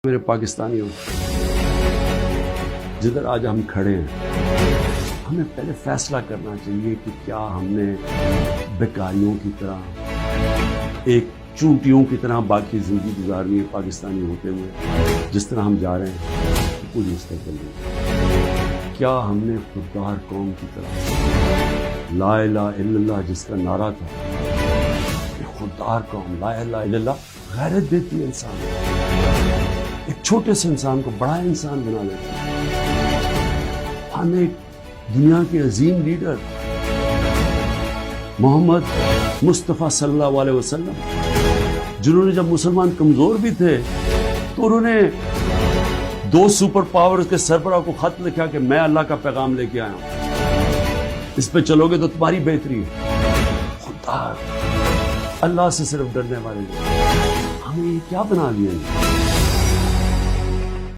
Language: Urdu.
میرے پاکستانیوں، جدھر آج ہم کھڑے ہیں، ہمیں پہلے فیصلہ کرنا چاہیے کہ کیا ہم نے بیکاریوں کی طرح ایک چونٹیوں کی طرح باقی زندگی گزارنی ہے پاکستانی ہوتے ہوئے، جس طرح ہم جا رہے ہیں کوئی مستقبل نہیں۔ کیا ہم نے خوددار قوم کی طرح لا الہ الا اللہ جس کا نعرہ تھا، یہ خوددار قوم لا الہ الا اللہ غیرت دیتی ہے انسان کو، ایک چھوٹے سے انسان کو بڑا انسان بنا دیتا ہے۔ ہم ایک دنیا کے عظیم لیڈر محمد مصطفیٰ صلی اللہ علیہ وسلم، جنہوں نے جب مسلمان کمزور بھی تھے تو انہوں نے 2 سپر پاورز کے سربراہ کو خط لکھا کہ میں اللہ کا پیغام لے کے آیا ہوں، اس پہ چلو گے تو تمہاری بہتری ہے۔ خوددار، اللہ سے صرف ڈرنے والے لوگ، ہمیں یہ کیا بنا لیا ہے؟